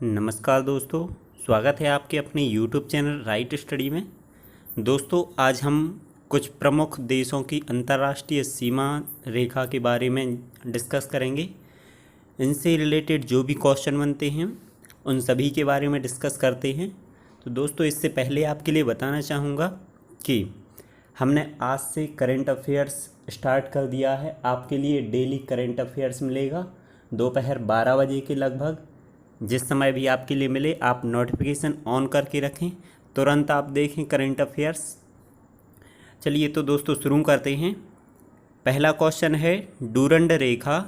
नमस्कार दोस्तों, स्वागत है आपके अपने YouTube चैनल राइट स्टडी में। दोस्तों, आज हम कुछ प्रमुख देशों की अंतर्राष्ट्रीय सीमा रेखा के बारे में डिस्कस करेंगे। इनसे रिलेटेड जो भी क्वेश्चन बनते हैं उन सभी के बारे में डिस्कस करते हैं। तो दोस्तों, इससे पहले आपके लिए बताना चाहूँगा कि हमने आज से करंट अफेयर्स स्टार्ट कर दिया है। आपके लिए डेली करंट अफेयर्स मिलेगा दोपहर 12 बजे के लगभग। जिस समय भी आपके लिए मिले आप नोटिफिकेशन ऑन करके रखें, तुरंत आप देखें करंट अफेयर्स। चलिए तो दोस्तों शुरू करते हैं। पहला क्वेश्चन है, डूरंड रेखा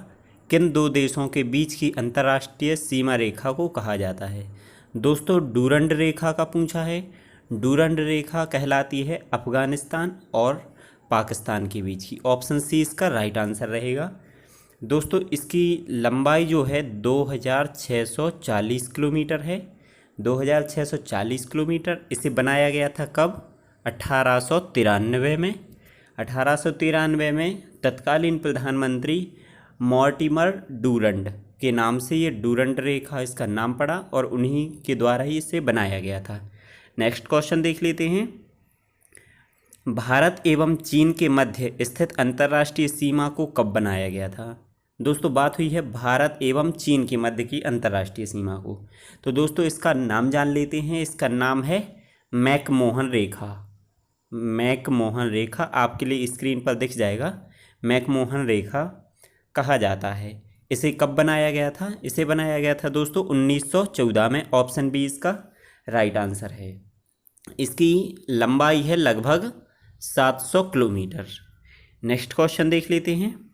किन दो देशों के बीच की अंतर्राष्ट्रीय सीमा रेखा को कहा जाता है। दोस्तों, डूरंड रेखा का पूछा है। डूरंड रेखा कहलाती है अफ़गानिस्तान और पाकिस्तान के बीच की। ऑप्शन सी इसका राइट आंसर रहेगा। दोस्तों, इसकी लंबाई जो है 2640 किलोमीटर है। 2640 किलोमीटर। इसे बनाया गया था कब? 1893 में। 1893 में तत्कालीन प्रधानमंत्री मॉर्टिमर डूरंड के नाम से ये डूरंड रेखा इसका नाम पड़ा और उन्हीं के द्वारा ही इसे बनाया गया था। नेक्स्ट क्वेश्चन देख लेते हैं। भारत एवं चीन के मध्य स्थित अंतर्राष्ट्रीय सीमा को कब बनाया गया था? दोस्तों, बात हुई है भारत एवं चीन के मध्य की अंतर्राष्ट्रीय सीमा को। तो दोस्तों, इसका नाम जान लेते हैं। इसका नाम है मैकमोहन रेखा। मैकमोहन रेखा आपके लिए स्क्रीन पर दिख जाएगा। मैकमोहन रेखा कहा जाता है। इसे कब बनाया गया था? इसे बनाया गया था दोस्तों 1914 में। ऑप्शन बी इसका राइट आंसर है। इसकी लंबाई है लगभग 700 किलोमीटर। नेक्स्ट क्वेश्चन देख लेते हैं।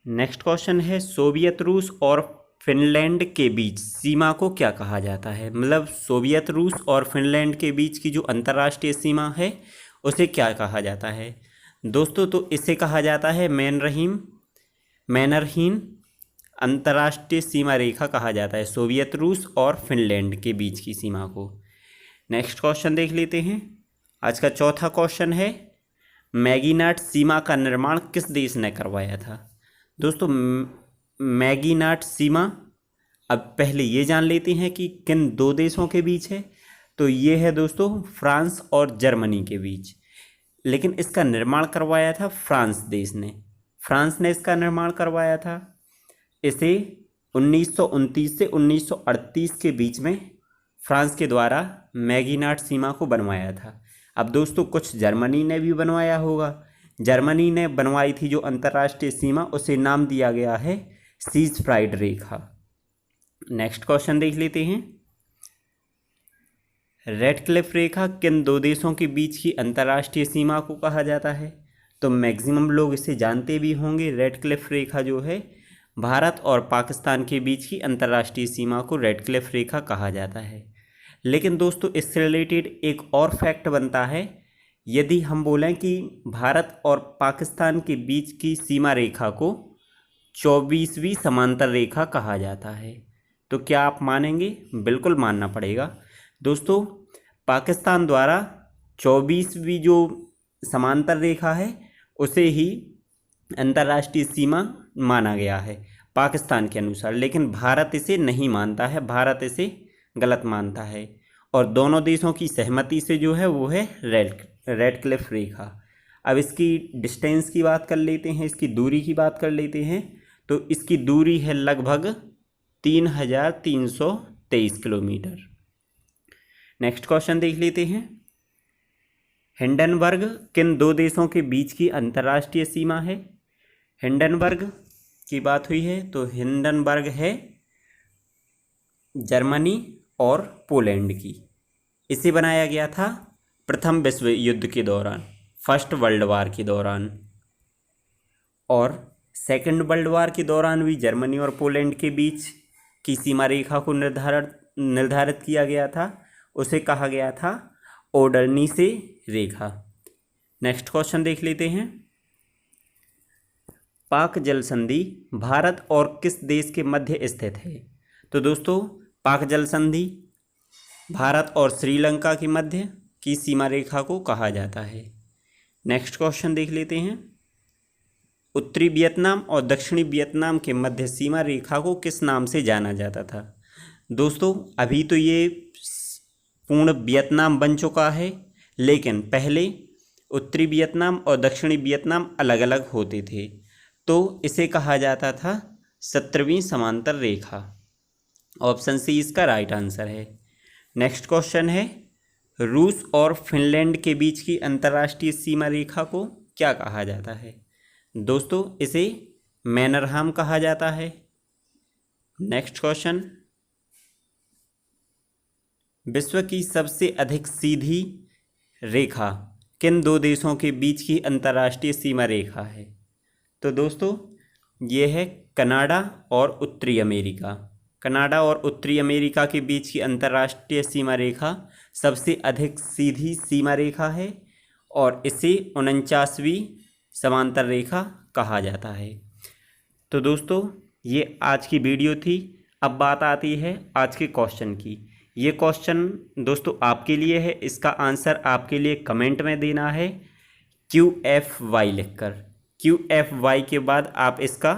नेक्स्ट क्वेश्चन है, सोवियत रूस और फिनलैंड के बीच सीमा को क्या कहा जाता है? मतलब सोवियत रूस और फिनलैंड के बीच की जो अंतर्राष्ट्रीय सीमा है उसे क्या कहा जाता है? दोस्तों, तो इसे कहा जाता है मैनरहीन अंतर्राष्ट्रीय सीमा रेखा कहा जाता है, सोवियत रूस और फिनलैंड के बीच की सीमा को। नेक्स्ट क्वेश्चन देख लेते हैं। आज का चौथा क्वेश्चन है, मैगीनाट सीमा का निर्माण किस देश ने करवाया था? दोस्तों, मैगीनाट सीमा, अब पहले ये जान लेते हैं कि किन दो देशों के बीच है। तो ये है दोस्तों फ्रांस और जर्मनी के बीच। लेकिन इसका निर्माण करवाया था फ्रांस देश ने। फ्रांस ने इसका निर्माण करवाया था। इसे 1929 से 1938 के बीच में फ्रांस के द्वारा मैगीनाट सीमा को बनवाया था। अब दोस्तों, कुछ जर्मनी ने भी बनवाया होगा। जर्मनी ने बनवाई थी जो अंतर्राष्ट्रीय सीमा, उसे नाम दिया गया है सीज़फ्राइड रेखा। नेक्स्ट क्वेश्चन देख लेते हैं। रेडक्लिफ रेखा किन दो देशों के बीच की अंतर्राष्ट्रीय सीमा को कहा जाता है? तो मैक्सिमम लोग इसे जानते भी होंगे। रेडक्लिफ रेखा जो है भारत और पाकिस्तान के बीच की अंतर्राष्ट्रीय सीमा को रेडक्लिफ रेखा कहा जाता है। लेकिन दोस्तों, इससे रिलेटेड एक और फैक्ट बनता है। यदि हम बोलें कि भारत और पाकिस्तान के बीच की सीमा रेखा को 24वीं समांतर रेखा कहा जाता है, तो क्या आप मानेंगे? बिल्कुल मानना पड़ेगा। दोस्तों, पाकिस्तान द्वारा 24वीं जो समांतर रेखा है उसे ही अंतर्राष्ट्रीय सीमा माना गया है पाकिस्तान के अनुसार। लेकिन भारत इसे नहीं मानता है, भारत इसे गलत मानता है। और दोनों देशों की सहमति से जो है वो है रेडक्लिफ रेखा। अब इसकी डिस्टेंस की बात कर लेते हैं, इसकी दूरी की बात कर लेते हैं। तो इसकी दूरी है लगभग 3323 किलोमीटर। नेक्स्ट क्वेश्चन देख लेते हैं। हिंडनबर्ग किन दो देशों के बीच की अंतर्राष्ट्रीय सीमा है? हिंडनबर्ग की बात हुई है तो हिंडनबर्ग है जर्मनी और पोलैंड की। इसे बनाया गया था प्रथम विश्व युद्ध के दौरान, फर्स्ट वर्ल्ड वार के दौरान। और सेकंड वर्ल्ड वार के दौरान भी जर्मनी और पोलैंड के बीच की सीमा रेखा को निर्धारित किया गया था। उसे कहा गया था ओडरनीसे रेखा। नेक्स्ट क्वेश्चन देख लेते हैं। पाक जल संधि भारत और किस देश के मध्य स्थित है? तो दोस्तों, पाक जल संधि भारत और श्रीलंका के मध्य की सीमा रेखा को कहा जाता है। नेक्स्ट क्वेश्चन देख लेते हैं। उत्तरी वियतनाम और दक्षिणी वियतनाम के मध्य सीमा रेखा को किस नाम से जाना जाता था? दोस्तों अभी तो ये पूर्ण वियतनाम बन चुका है, लेकिन पहले उत्तरी वियतनाम और दक्षिणी वियतनाम अलग अलग होते थे, तो इसे कहा जाता था 17वीं समांतर रेखा। ऑप्शन सी इसका राइट आंसर है। नेक्स्ट क्वेश्चन है, रूस और फिनलैंड के बीच की अंतर्राष्ट्रीय सीमा रेखा को क्या कहा जाता है? दोस्तों इसे मैनरहाम कहा जाता है। नेक्स्ट क्वेश्चन, विश्व की सबसे अधिक सीधी रेखा किन दो देशों के बीच की अंतर्राष्ट्रीय सीमा रेखा है? तो दोस्तों ये है कनाडा और उत्तरी अमेरिका। कनाडा और उत्तरी अमेरिका के बीच की अंतर्राष्ट्रीय सीमा रेखा सबसे अधिक सीधी सीमा रेखा है और इसे 49वीं समांतर रेखा कहा जाता है। तो दोस्तों ये आज की वीडियो थी। अब बात आती है आज के क्वेश्चन की। ये क्वेश्चन दोस्तों आपके लिए है, इसका आंसर आपके लिए कमेंट में देना है QFY लिखकर। QFY के बाद आप इसका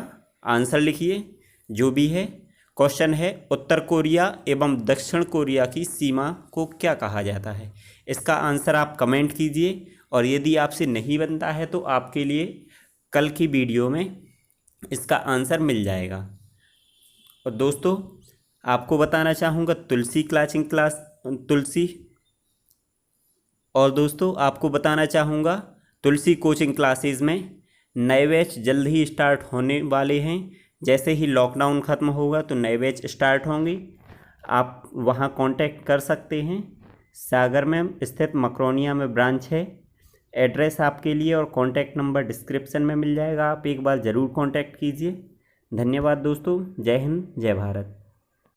आंसर लिखिए जो भी है। क्वेश्चन है, उत्तर कोरिया एवं दक्षिण कोरिया की सीमा को क्या कहा जाता है? इसका आंसर आप कमेंट कीजिए, और यदि आपसे नहीं बनता है तो आपके लिए कल की वीडियो में इसका आंसर मिल जाएगा। और दोस्तों आपको बताना चाहूँगा तुलसी आपको बताना चाहूँगा तुलसी कोचिंग क्लासेस में नए बैच जल्द ही स्टार्ट होने वाले हैं। जैसे ही लॉकडाउन ख़त्म होगा तो नए बैच स्टार्ट होंगे, आप वहां कांटेक्ट कर सकते हैं। सागर में स्थित मकरोनिया में ब्रांच है। एड्रेस आपके लिए और कॉन्टैक्ट नंबर डिस्क्रिप्शन में मिल जाएगा, आप एक बार ज़रूर कॉन्टैक्ट कीजिए। धन्यवाद दोस्तों, जय हिंद जय भारत।